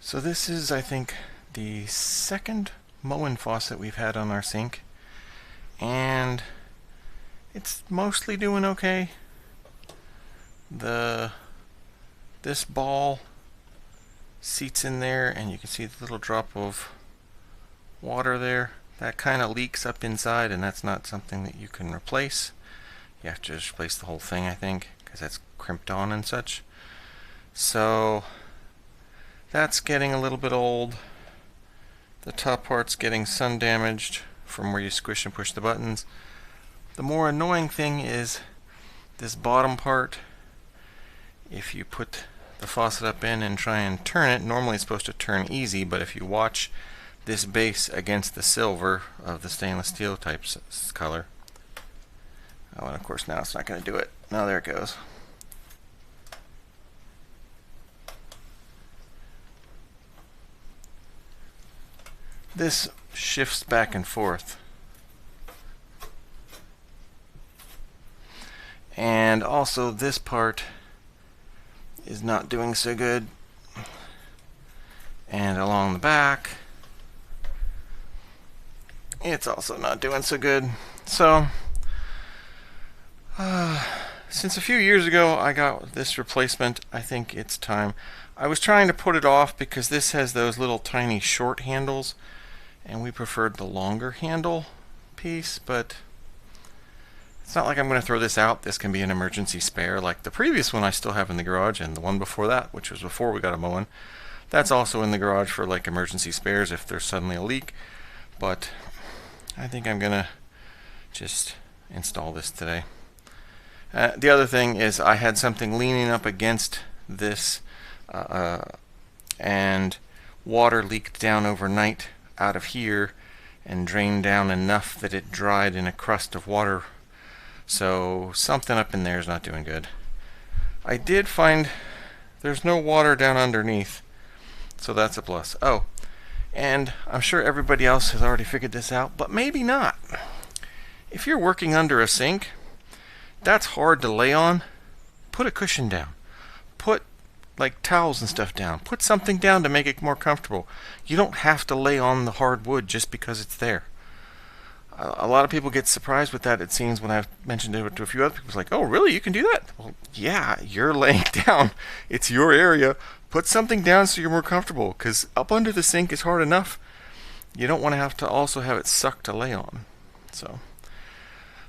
So this is, I think, the second Moen faucet we've had on our sink, and it's mostly doing okay. This ball seats in there, and you can see the little drop of water there. That kind of leaks up inside, and that's not something that you can replace. You have to just replace the whole thing, I think, because that's crimped on and such. So that's getting a little bit old. The top part's getting sun damaged from where you squish and push the buttons. The more annoying thing is this bottom part. If you put the faucet up in and try and turn it, normally it's supposed to turn easy, but if you watch this base against the silver of the stainless steel type color, oh, and of course now it's not going to do it. Now there it goes. This shifts back and forth. And also this part is not doing so good. And along the back, it's also not doing so good. So, since a few years ago I got this replacement, I think it's time. I was trying to put it off because this has those little tiny short handles, and we preferred the longer handle piece, but it's not like I'm going to throw this out. This can be an emergency spare, like the previous one I still have in the garage, and the one before that, which was before we got a Moen, that's also in the garage for like emergency spares if there's suddenly a leak. But I think I'm going to just install this today. The other thing is I had something leaning up against this, and water leaked down overnight out of here and drained down enough that it dried in a crust of water. So something up in there is not doing good. I did find there's no water down underneath, so that's a plus. Oh, and I'm sure everybody else has already figured this out, but maybe not. If you're working under a sink, that's hard to lay on. Put a cushion down. Put like towels and stuff down. Put something down to make it more comfortable. You don't have to lay on the hard wood just because it's there. A lot of people get surprised with that, it seems, when I've mentioned it to a few other people. It's like, oh, really? You can do that? Well, yeah, you're laying down. It's your area. Put something down so you're more comfortable, because up under the sink is hard enough. You don't want to have to also have it suck to lay on. So,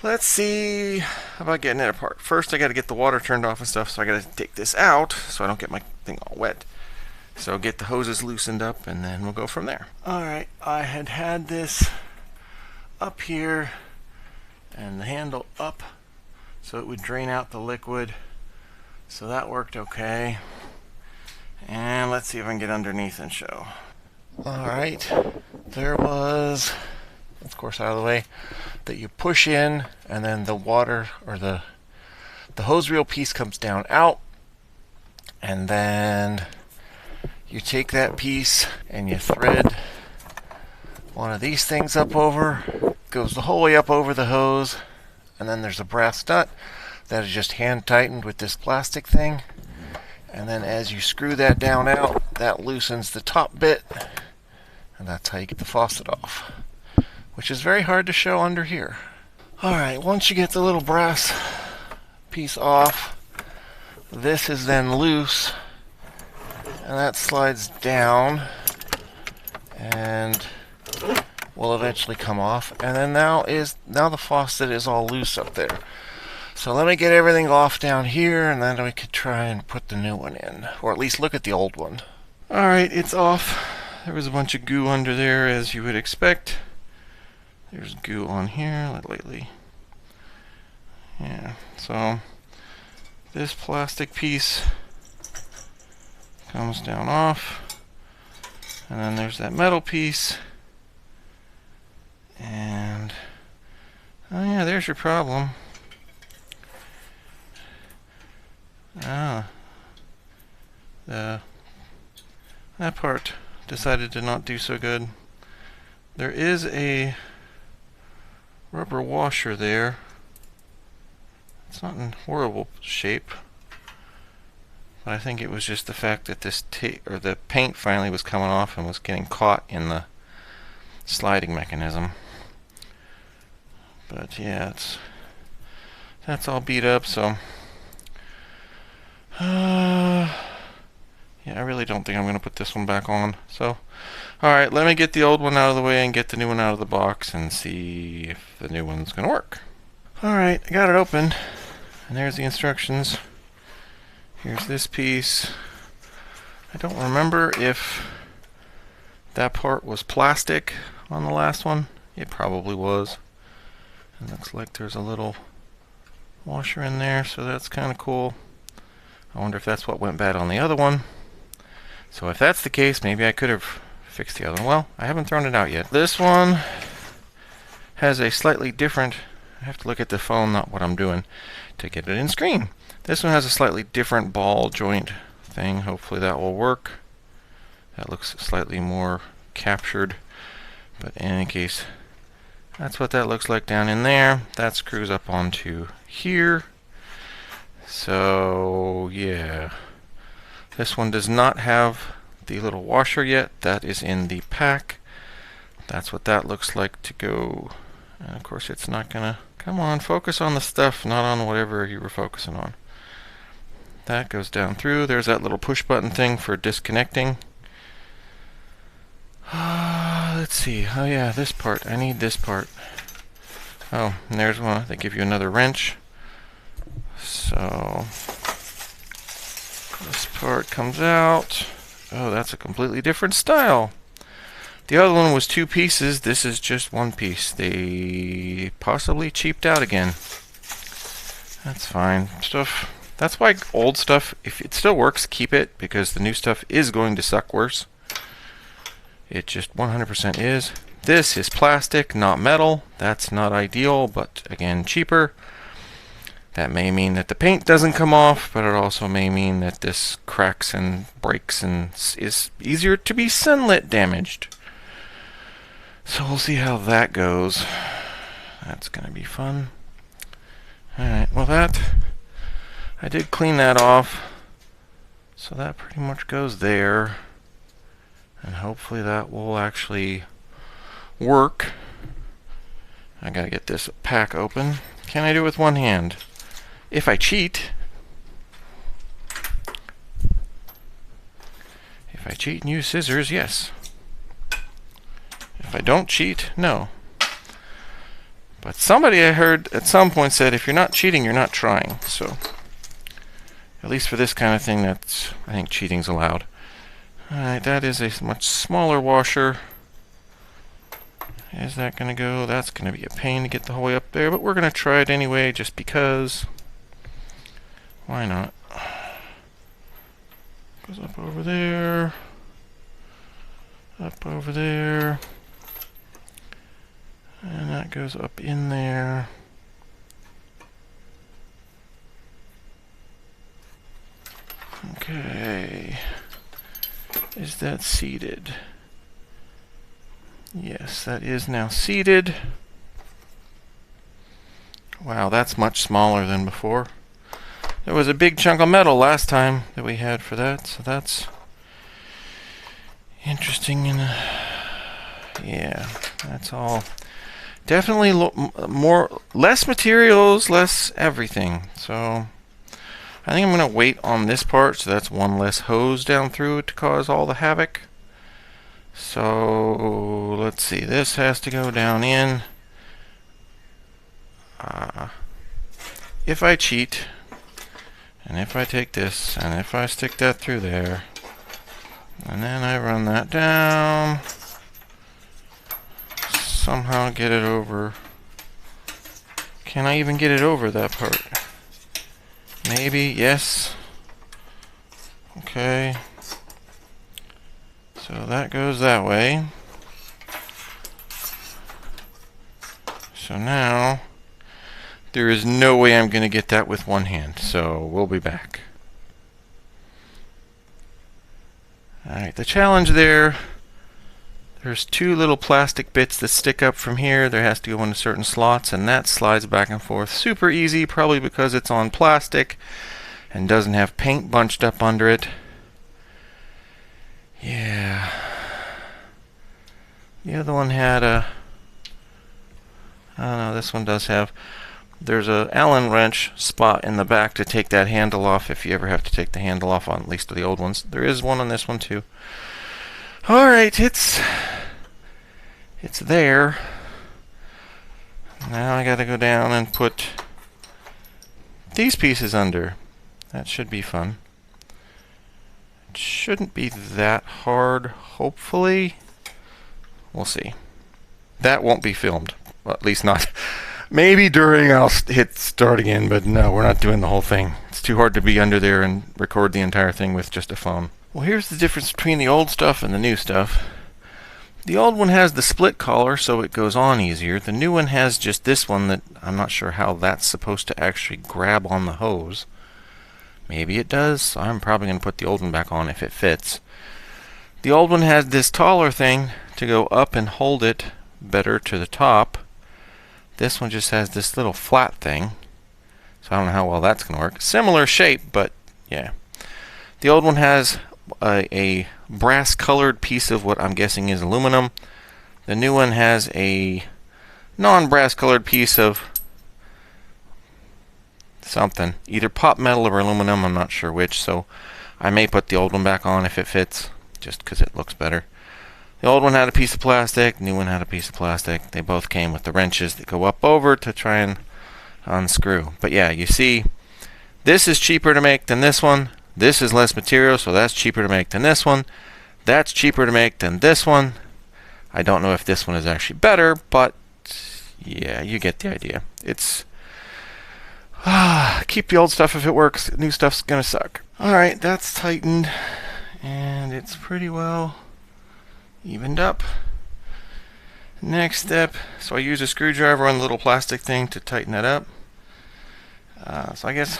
let's see about getting it apart. First, I got to get the water turned off and stuff, so I got to take this out so I don't get my thing all wet. So get the hoses loosened up, and then we'll go from there. Alright, I had this up here and the handle up so it would drain out the liquid, so that worked okay. And let's see if I can get underneath and show. Alright, there was, of course, out of the way, that you push in, and then the water, or the hose reel piece comes down out, and then you take that piece and you thread one of these things up over, goes the whole way up over the hose, and then there's a brass nut that is just hand tightened with this plastic thing, and then as you screw that down out, that loosens the top bit, and that's how you get the faucet off, which is very hard to show under here. Alright, once you get the little brass piece off, this is then loose, and that slides down and will eventually come off, and then now the faucet is all loose up there. So let me get everything off down here, and then we could try and put the new one in, or at least look at the old one. Alright, it's off. There was a bunch of goo under there, as you would expect. There's goo on here, like lately. Yeah, so this plastic piece comes down off, and then there's that metal piece, and oh yeah, there's your problem. That part decided to not do so good. There is a rubber washer there. It's not in horrible shape. But I think it was just the fact that this the paint finally was coming off and was getting caught in the sliding mechanism. But yeah, that's all beat up, so yeah, I really don't think I'm going to put this one back on. So, alright, let me get the old one out of the way and get the new one out of the box and see if the new one's going to work. Alright, I got it open, and there's the instructions. Here's this piece. I don't remember if that part was plastic on the last one. It probably was. It looks like there's a little washer in there, so that's kind of cool. I wonder if that's what went bad on the other one. So if that's the case, maybe I could have fixed the other one. Well, I haven't thrown it out yet. This one has a slightly different, I have to look at the phone, not what I'm doing, to get it in screen. This one has a slightly different ball joint thing. Hopefully that will work. That looks slightly more captured. But in any case, that's what that looks like down in there. That screws up onto here. So, yeah. This one does not have the little washer yet. That is in the pack. That's what that looks like to go. And of course it's not gonna... Come on, focus on the stuff, not on whatever you were focusing on. That goes down through. There's that little push button thing for disconnecting. Let's see. Oh yeah, this part. I need this part. Oh, and there's one. They give you another wrench. So this part comes out. Oh, that's a completely different style. The other one was two pieces. This is just one piece. They possibly cheaped out again. That's fine. Stuff. That's why old stuff, if it still works, keep it, because the new stuff is going to suck worse. It just 100% is. This is plastic, not metal. That's not ideal, but again, cheaper. That may mean that the paint doesn't come off, but it also may mean that this cracks and breaks and is easier to be sunlit damaged. So we'll see how that goes. That's going to be fun. Alright, well I did clean that off. So that pretty much goes there. And hopefully that will actually work. I gotta get this pack open. Can I do it with one hand? If I cheat. If I cheat and use scissors, yes. If I don't cheat, no. But somebody I heard at some point said if you're not cheating, you're not trying. So, at least for this kind of thing, I think cheating's allowed. Alright, that is a much smaller washer. Is that going to go? That's going to be a pain to get the whole way up there, but we're going to try it anyway just because. Why not? Goes up over there. Up over there. And that goes up in there. Okay. Is that seated? Yes, that is now seated. Wow, that's much smaller than before. There was a big chunk of metal last time that we had for that, so that's interesting. Yeah, that's all. Definitely less materials, less everything. So I think I'm going to wait on this part, so that's one less hose down through it to cause all the havoc. So let's see, this has to go down in. If I cheat, and if I take this, and if I stick that through there, and then I run that down, somehow get it over. Can I even get it over that part? Maybe, yes. Okay. So that goes that way. So now, there is no way I'm going to get that with one hand, so we'll be back. Alright, the challenge there's two little plastic bits that stick up from here. There has to go into certain slots, and that slides back and forth super easy, probably because it's on plastic. and doesn't have paint bunched up under it. Yeah. The other one had a... I don't know, this one does have... There's a Allen wrench spot in the back to take that handle off if you ever have to take the handle off on at least the old ones. There is one on this one too. Alright, it's there. Now I gotta go down and put these pieces under. That should be fun. It shouldn't be that hard, hopefully. We'll see. That won't be filmed. Well, at least not. Maybe during I'll hit start again, but no, we're not doing the whole thing. It's too hard to be under there and record the entire thing with just a phone. Well, here's the difference between the old stuff and the new stuff. The old one has the split collar, so it goes on easier. The new one has just this one that I'm not sure how that's supposed to actually grab on the hose. Maybe it does. I'm probably going to put the old one back on if it fits. The old one has this taller thing to go up and hold it better to the top. This one just has this little flat thing. So I don't know how well that's going to work. Similar shape, but yeah. The old one has a brass colored piece of what I'm guessing is aluminum. The new one has a non-brass colored piece of something. Either pot metal or aluminum, I'm not sure which. So I may put the old one back on if it fits, just because it looks better. The old one had a piece of plastic, new one had a piece of plastic. They both came with the wrenches that go up over to try and unscrew. But yeah, you see, this is cheaper to make than this one. This is less material, so that's cheaper to make than this one. That's cheaper to make than this one. I don't know if this one is actually better, but yeah, you get the idea. It's... keep the old stuff if it works. New stuff's gonna suck. Alright, that's tightened, and it's pretty well evened up. Next step, so I use a screwdriver on the little plastic thing to tighten that up. So I guess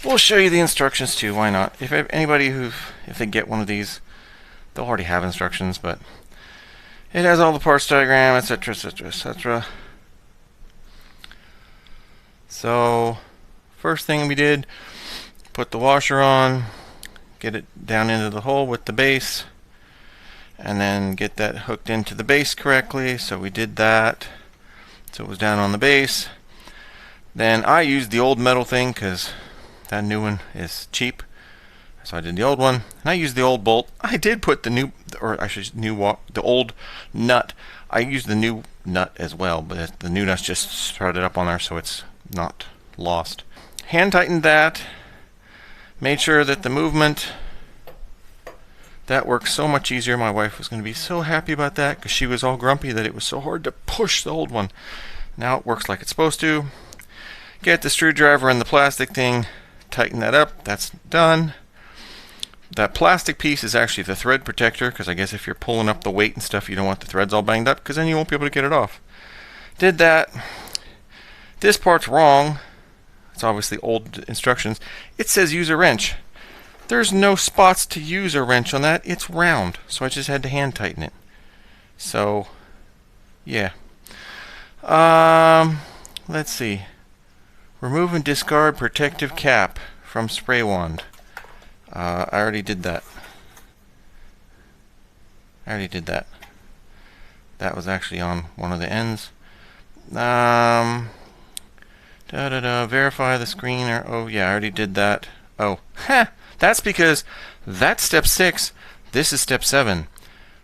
we'll show you the instructions too, why not? If anybody if they get one of these, they'll already have instructions, but it has all the parts diagram, etc, etc, etc. So first thing we did, put the washer on, get it down into the hole with the base, and then get that hooked into the base correctly. So we did that, so it was down on the base. Then I used the old metal thing because that new one is cheap, so I did the old one, and I used the old bolt. I did put the new, or actually the old nut. I used the new nut as well, but the new nut's just started up on there, so it's not lost. Hand tightened that, made sure that the movement, that works so much easier. My wife was going to be so happy about that because she was all grumpy that it was so hard to push the old one. Now it works like it's supposed to. Get the screwdriver and the plastic thing, tighten that up. That's done. That plastic piece is actually the thread protector, because I guess if you're pulling up the weight and stuff, you don't want the threads all banged up, because then you won't be able to get it off. Did that. This part's wrong. It's obviously old instructions. It says use a wrench. There's no spots to use a wrench on that. It's round, so I just had to hand tighten it. So, yeah. Let's see. Remove and discard protective cap from spray wand. I already did that. That was actually on one of the ends. Verify the screen. Oh yeah, I already did that. Oh, that's because that's step 6. This is step 7.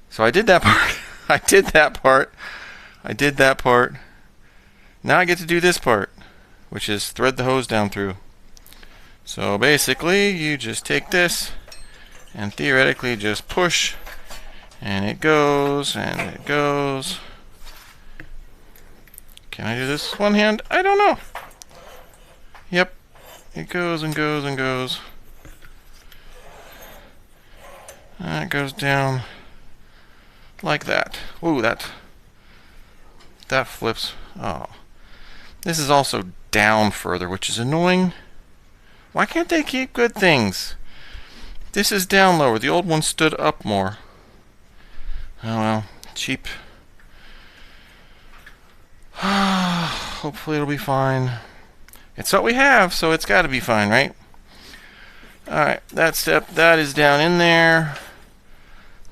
So I did that part. I did that part. Now I get to do this part, which is thread the hose down through. So basically, you just take this and theoretically just push, and it goes, and it goes. Can I do this one hand? I don't know. Yep. It goes and goes and goes. And it goes down like that. Ooh, that flips. Oh. This is also down further, which is annoying. Why can't they keep good things? This is down lower. The old one stood up more. Oh well, cheap. Hopefully it'll be fine. It's what we have, so it's got to be fine, right? Alright, that step, that is down in there.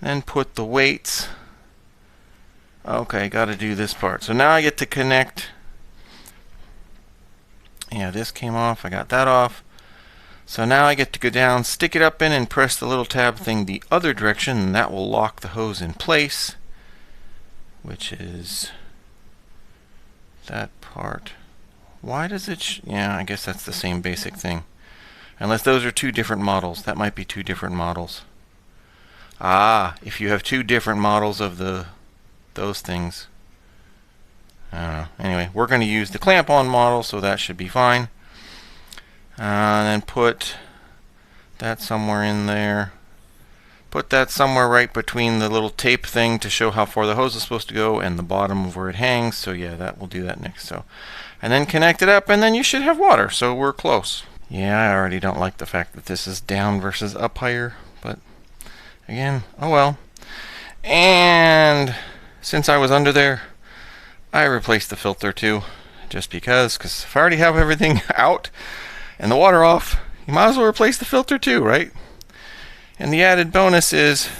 Then put the weights. Okay, got to do this part. So now I get to connect. Yeah, this came off. I got that off. So now I get to go down, stick it up in, and press the little tab thing the other direction, and that will lock the hose in place, which is that part. Why does it... yeah, I guess that's the same basic thing. Unless those are two different models. That might be two different models. Ah, if you have two different models of those things. I don't know. Anyway, we're going to use the clamp-on model, so that should be fine. And then put that somewhere in there. Put that somewhere right between the little tape thing to show how far the hose is supposed to go and the bottom of where it hangs. So yeah, that will do that next. So, and then connect it up, and then you should have water. So we're close. Yeah, I already don't like the fact that this is down versus up higher, but again, oh well. And since I was under there, I replaced the filter too, just because if I already have everything out and the water off, you might as well replace the filter too, right? And the added bonus is,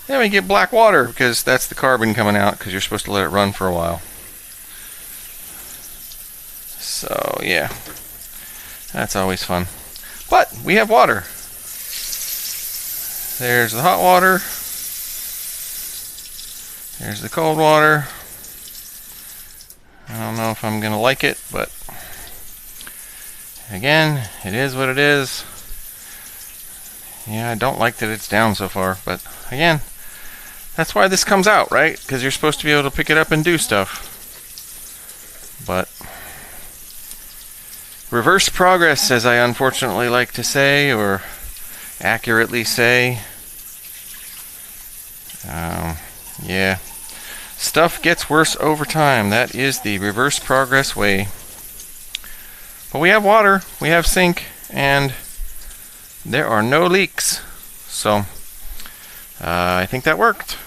then we get black water, because that's the carbon coming out, because you're supposed to let it run for a while. So yeah, that's always fun. But we have water. There's the hot water. There's the cold water. I don't know if I'm gonna like it, but again, it is what it is. Yeah, I don't like that it's down so far, but again, that's why this comes out, right? Because you're supposed to be able to pick it up and do stuff. But reverse progress, as I unfortunately like to say, or accurately say. Yeah. Stuff gets worse over time. That is the reverse progress way. But we have water, we have sink, and there are no leaks. So, I think that worked.